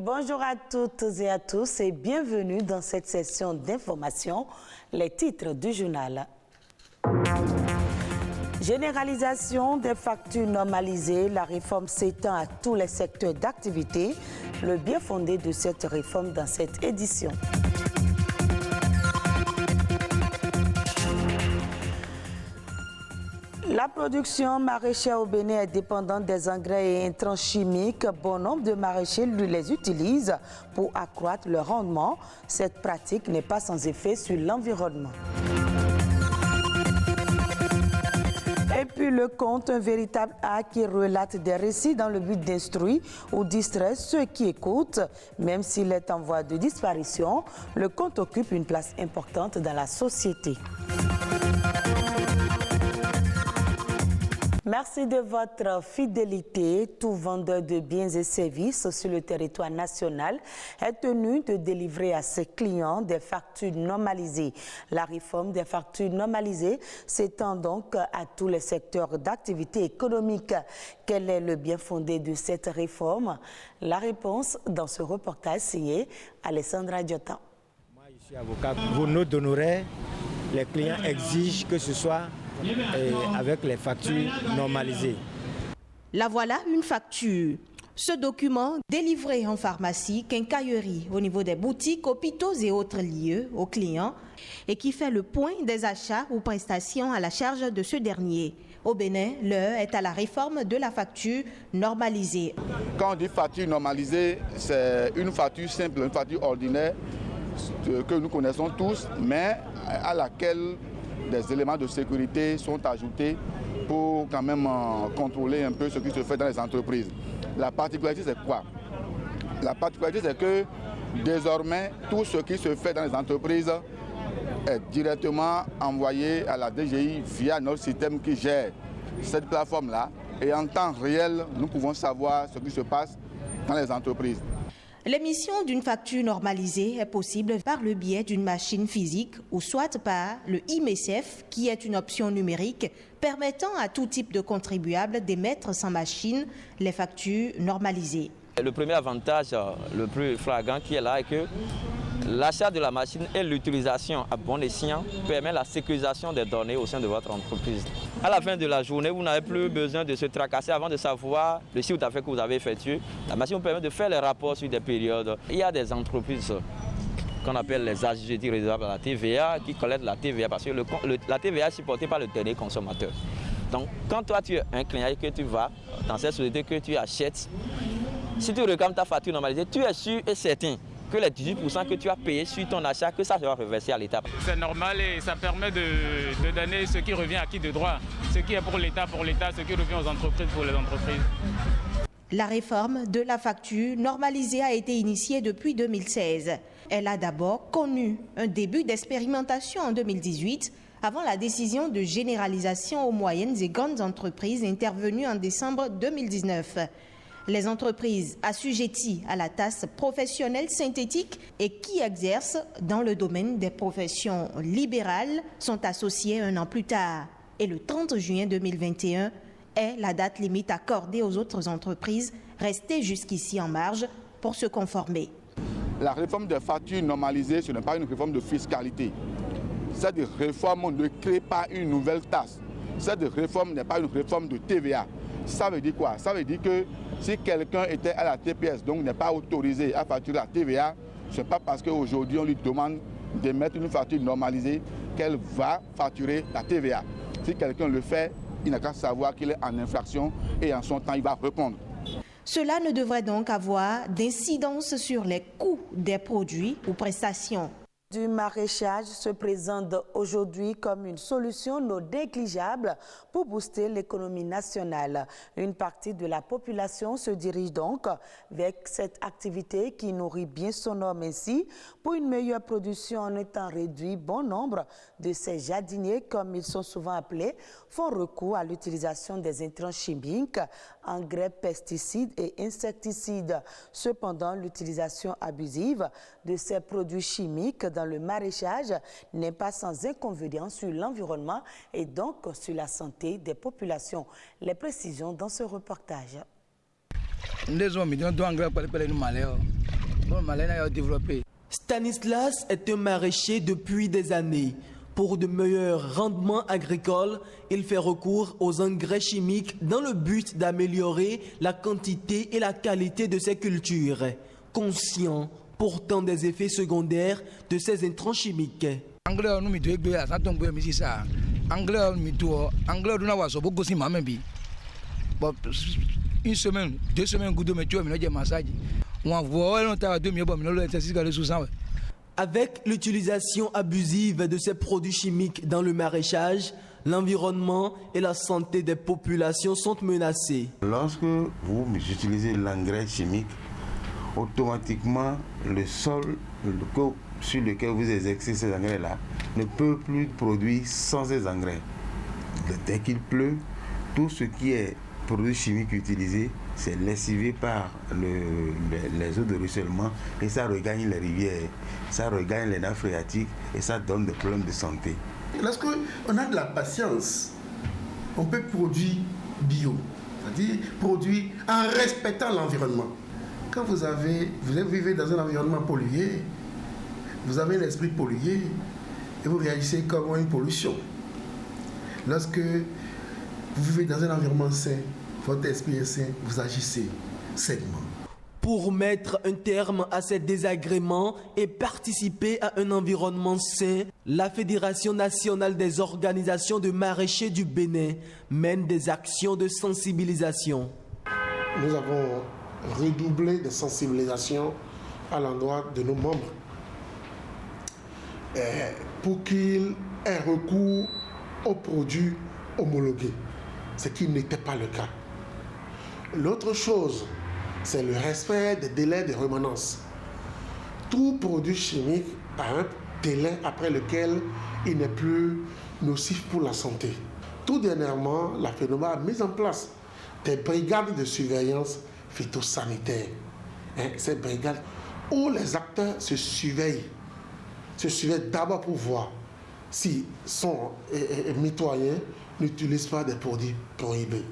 Bonjour à toutes et à tous et bienvenue dans cette session d'information. Les titres du journal. Généralisation des factures normalisées, la réforme s'étend à tous les secteurs d'activité. Le bien fondé de cette réforme dans cette édition. La production maraîchère au Bénin est dépendante des engrais et intrants chimiques. Bon nombre de maraîchers les utilisent pour accroître le rendement. Cette pratique n'est pas sans effet sur l'environnement. Et puis le conte, un véritable art qui relate des récits dans le but d'instruire ou distraire ceux qui écoutent. Même s'il est en voie de disparition, le conte occupe une place importante dans la société. Merci de votre fidélité. Tout vendeur de biens et services sur le territoire national est tenu de délivrer à ses clients des factures normalisées. La réforme des factures normalisées s'étend donc à tous les secteurs d'activité économique. Quel est le bien fondé de cette réforme? La réponse dans ce reportage signé Alessandra Diotan. Moi, je suis avocat. Vos notes d'honoraires, les clients exigent que ce soit avec les factures normalisées. La voilà une facture. Ce document, délivré en pharmacie, quincaillerie, au niveau des boutiques, hôpitaux et autres lieux aux clients, et qui fait le point des achats ou prestations à la charge de ce dernier. Au Bénin, l'heure est à la réforme de la facture normalisée. Quand on dit facture normalisée, c'est une facture simple, une facture ordinaire que nous connaissons tous, mais à laquelle des éléments de sécurité sont ajoutés pour quand même contrôler un peu ce qui se fait dans les entreprises. La particularité, c'est quoi? La particularité, c'est que désormais, tout ce qui se fait dans les entreprises est directement envoyé à la DGI via notre système qui gère cette plateforme-là. Et en temps réel, nous pouvons savoir ce qui se passe dans les entreprises. L'émission d'une facture normalisée est possible par le biais d'une machine physique ou soit par le IMECEF, qui est une option numérique permettant à tout type de contribuable d'émettre sans machine les factures normalisées. Le premier avantage, le plus flagrant qui est là, est que l'achat de la machine et l'utilisation à bon escient permet la sécurisation des données au sein de votre entreprise. À la fin de la journée, vous n'avez plus besoin de se tracasser avant de savoir le chiffre d'affaires que vous avez effectué. La machine vous permet de faire les rapports sur des périodes. Il y a des entreprises qu'on appelle les assujettis redevables à la TVA qui collectent la TVA parce que la TVA est supportée par le dernier consommateur. Donc quand toi tu es un client et que tu vas dans cette société que tu achètes, si tu réclames ta facture normalisée, tu es sûr et certain que les 18% que tu as payé sur ton achat, que ça sera reversé à l'État. C'est normal et ça permet de donner ce qui revient à qui de droit. Ce qui est pour l'État, ce qui revient aux entreprises, pour les entreprises. La réforme de la facture normalisée a été initiée depuis 2016. Elle a d'abord connu un début d'expérimentation en 2018, avant la décision de généralisation aux moyennes et grandes entreprises intervenue en décembre 2019. Les entreprises assujetties à la taxe professionnelle synthétique et qui exercent dans le domaine des professions libérales sont associées un an plus tard. Et le 30 juin 2021 est la date limite accordée aux autres entreprises restées jusqu'ici en marge pour se conformer. La réforme des factures normalisées, ce n'est pas une réforme de fiscalité. Cette réforme ne crée pas une nouvelle taxe. Cette réforme n'est pas une réforme de TVA. Ça veut dire quoi? Ça veut dire que si quelqu'un était à la TPS, donc n'est pas autorisé à facturer la TVA, ce n'est pas parce qu'aujourd'hui on lui demande d'émettre une facture normalisée qu'elle va facturer la TVA. Si quelqu'un le fait, il n'a qu'à savoir qu'il est en infraction et en son temps il va répondre. Cela ne devrait donc avoir d'incidence sur les coûts des produits ou prestations. Du maraîchage se présente aujourd'hui comme une solution non négligeable pour booster l'économie nationale. Une partie de la population se dirige donc vers cette activité qui nourrit bien son homme. Ainsi, pour une meilleure production en étant réduit, bon nombre de ces jardiniers, comme ils sont souvent appelés, font recours à l'utilisation des intrants chimiques, engrais, pesticides et insecticides. Cependant, l'utilisation abusive de ces produits chimiques dans le maraîchage n'est pas sans inconvénients sur l'environnement et donc sur la santé des populations. Les précisions dans ce reportage. Stanislas est un maraîcher depuis des années. Pour de meilleurs rendements agricoles, il fait recours aux engrais chimiques dans le but d'améliorer la quantité et la qualité de ses cultures, conscient pourtant des effets secondaires de ces intrants chimiques. Une semaine, 2 semaines, Avec l'utilisation abusive de ces produits chimiques dans le maraîchage, l'environnement et la santé des populations sont menacés. Lorsque vous utilisez l'engrais chimique, automatiquement le sol sur lequel vous exercez ces engrais-là ne peut plus produire sans ces engrais. Dès qu'il pleut, tout ce qui est produits chimiques utilisés, c'est lessivé par les eaux de ruissellement et ça regagne les rivières, ça regagne les nappes phréatiques et ça donne des problèmes de santé. Lorsqu'on a de la patience, on peut produire bio, c'est-à-dire produire en respectant l'environnement. Quand vous vivez dans un environnement pollué, vous avez l'esprit pollué et vous réagissez comme une pollution. Lorsque vous vivez dans un environnement sain, votre esprit est sain, vous agissez sainement. Pour mettre un terme à ces désagréments et participer à un environnement sain, la Fédération nationale des organisations de maraîchers du Bénin mène des actions de sensibilisation. Nous avons redoublé de sensibilisation à l'endroit de nos membres pour qu'ils aient recours aux produits homologués, ce qui n'était pas le cas. L'autre chose, c'est le respect des délais de remanence. Tout produit chimique a un délai après lequel il n'est plus nocif pour la santé. Tout dernièrement, la FENOMA a mis en place des brigades de surveillance phytosanitaire. Ces brigades où les acteurs se surveillent d'abord pour voir s'ils sont mitoyens, n'utilisent pas des produits prohibés.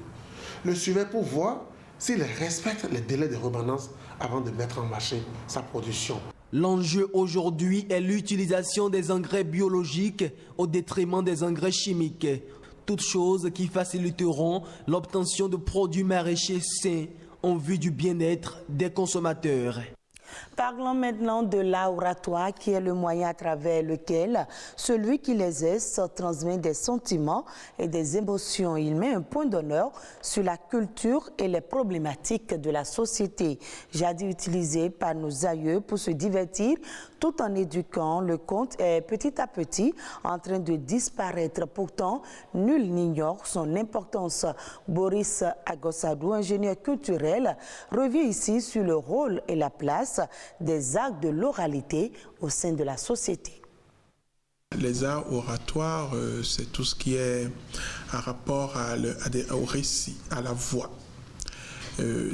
Le surveille pour voir s'il respecte les délais de remanence avant de mettre en marché sa production. L'enjeu aujourd'hui est l'utilisation des engrais biologiques au détriment des engrais chimiques. Toutes choses qui faciliteront l'obtention de produits maraîchers sains en vue du bien-être des consommateurs. Parlons maintenant de l'art oratoire qui est le moyen à travers lequel celui qui l'exerce transmet des sentiments et des émotions. Il met un point d'honneur sur la culture et les problématiques de la société. Jadis utilisé par nos aïeux pour se divertir tout en éduquant, le conte est petit à petit en train de disparaître. Pourtant, nul n'ignore son importance. Boris Agossadou, ingénieur culturel, revient ici sur le rôle et la place des actes de l'oralité au sein de la société. Les arts oratoires, c'est tout ce qui est en rapport au récit, à la voix.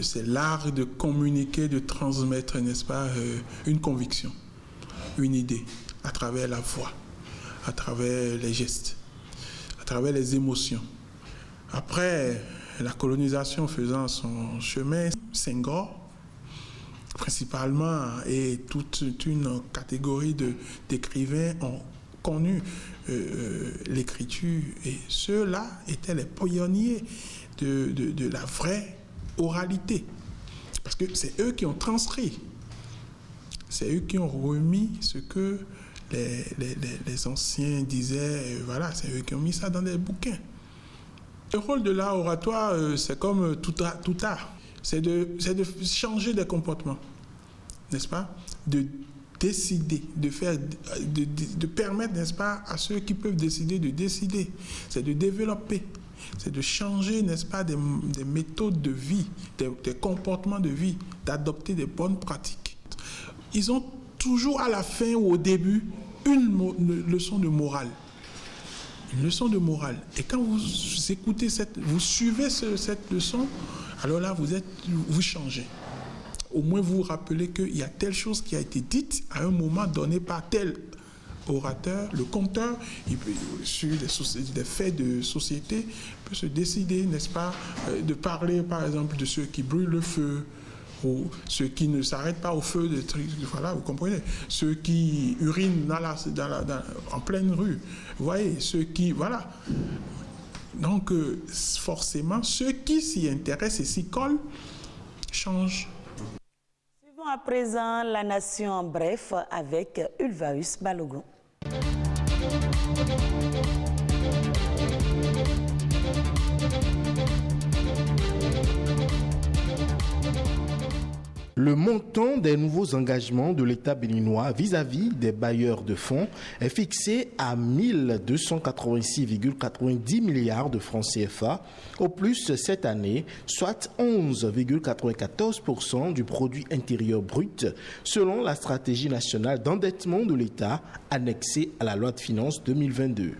C'est l'art de communiquer, de transmettre, n'est-ce pas, une conviction, une idée, à travers la voix, à travers les gestes, à travers les émotions. Après, la colonisation faisant son chemin, Senghor, principalement, et toute une catégorie d'écrivains ont connu l'écriture, et ceux-là étaient les pionniers de la vraie oralité, parce que c'est eux qui ont transcrit, c'est eux qui ont remis ce que les anciens disaient, voilà, c'est eux qui ont mis ça dans des bouquins. Le rôle de l'art oratoire, c'est comme tout art. C'est de changer des comportements, n'est-ce pas? De décider, de permettre, n'est-ce pas, à ceux qui peuvent décider de décider. C'est de développer, c'est de changer, n'est-ce pas, des méthodes de vie, des comportements de vie, d'adopter des bonnes pratiques. Ils ont toujours à la fin ou au début une leçon de morale. Une leçon de morale. Et quand vous écoutez vous suivez cette leçon, alors là, vous changez. Au moins, vous vous rappelez qu'il y a telle chose qui a été dite à un moment donné par tel orateur, le conteur, il peut, sur des faits de société, peut se décider, n'est-ce pas, de parler par exemple de ceux qui brûlent le feu, ou ceux qui ne s'arrêtent pas au feu, voilà, vous comprenez, ceux qui urinent en pleine rue, vous voyez, ceux qui, voilà. Donc, forcément, ceux qui s'y intéressent et s'y collent changent. Suivons à présent La Nation en bref avec Ulvaeus Balogun. Le montant des nouveaux engagements de l'État béninois vis-à-vis des bailleurs de fonds est fixé à 1286,90 milliards de francs CFA, au plus cette année, soit 11,94% du produit intérieur brut, selon la stratégie nationale d'endettement de l'État annexée à la loi de finances 2022.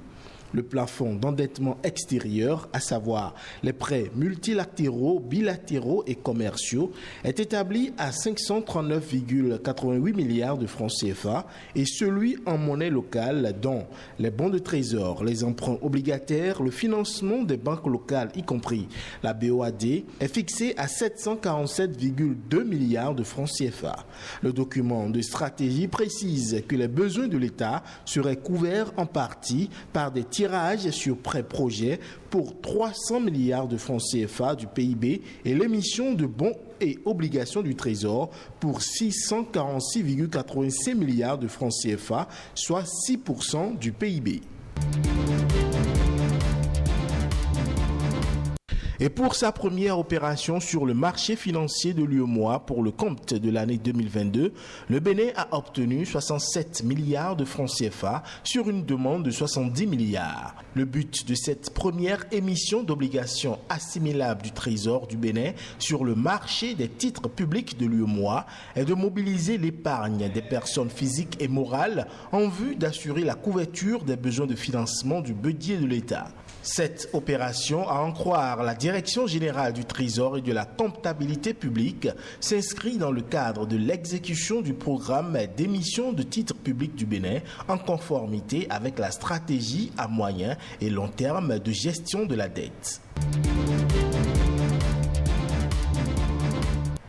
Le plafond d'endettement extérieur, à savoir les prêts multilatéraux, bilatéraux et commerciaux, est établi à 539,88 milliards de francs CFA et celui en monnaie locale, dont les bons de trésor, les emprunts obligataires, le financement des banques locales, y compris la BOAD, est fixé à 747,2 milliards de francs CFA. Le document de stratégie précise que les besoins de l'État seraient couverts en partie par des tirage sur prêt-projet pour 300 milliards de francs CFA du PIB et l'émission de bons et obligations du Trésor pour 646,86 milliards de francs CFA, soit 6% du PIB. Et pour sa première opération sur le marché financier de l'UEMOA pour le compte de l'année 2022, le Bénin a obtenu 67 milliards de francs CFA sur une demande de 70 milliards. Le but de cette première émission d'obligations assimilables du Trésor du Bénin sur le marché des titres publics de l'UEMOA est de mobiliser l'épargne des personnes physiques et morales en vue d'assurer la couverture des besoins de financement du budget de l'État. Cette opération, à en croire la Direction générale du Trésor et de la comptabilité publique, s'inscrit dans le cadre de l'exécution du programme d'émission de titres publics du Bénin en conformité avec la stratégie à moyen et long terme de gestion de la dette.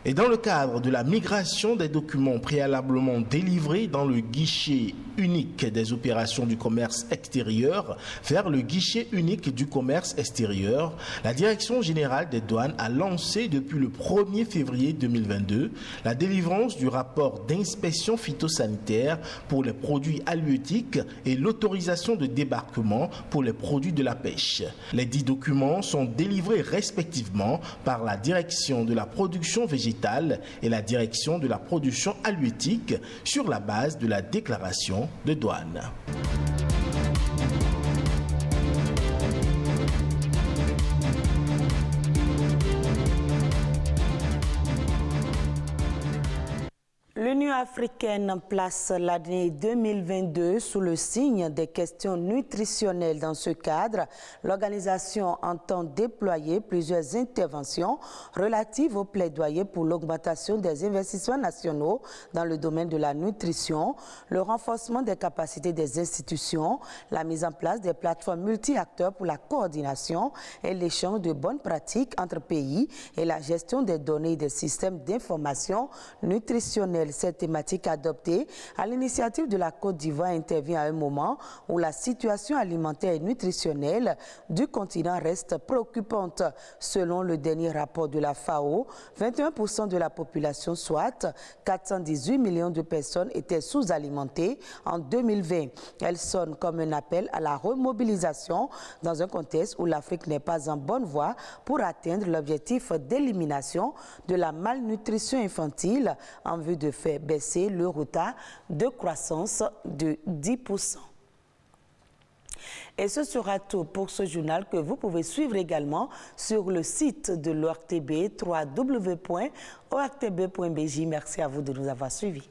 Et dans le cadre de la migration des documents préalablement délivrés dans le guichet unique des opérations du commerce extérieur vers le guichet unique du commerce extérieur, la Direction générale des douanes a lancé depuis le 1er février 2022 la délivrance du rapport d'inspection phytosanitaire pour les produits halieutiques et l'autorisation de débarquement pour les produits de la pêche. Les 10 documents sont délivrés respectivement par la Direction de la production végétale et la Direction de la production halieutique sur la base de la déclaration de douane. L'Union africaine place l'année 2022 sous le signe des questions nutritionnelles. Dans ce cadre, l'organisation entend déployer plusieurs interventions relatives au plaidoyer pour l'augmentation des investissements nationaux dans le domaine de la nutrition, le renforcement des capacités des institutions, la mise en place des plateformes multi-acteurs pour la coordination et l'échange de bonnes pratiques entre pays et la gestion des données et des systèmes d'information nutritionnelle. Cette thématique adoptée à l'initiative de la Côte d'Ivoire intervient à un moment où la situation alimentaire et nutritionnelle du continent reste préoccupante. Selon le dernier rapport de la FAO, 21% de la population, soit 418 millions de personnes, étaient sous-alimentées en 2020. Elle sonne comme un appel à la remobilisation dans un contexte où l'Afrique n'est pas en bonne voie pour atteindre l'objectif d'élimination de la malnutrition infantile en vue de faire baisser le retard de croissance de 10%. Et ce sera tout pour ce journal que vous pouvez suivre également sur le site de l'ORTB, www.ortb.bj. Merci à vous de nous avoir suivis.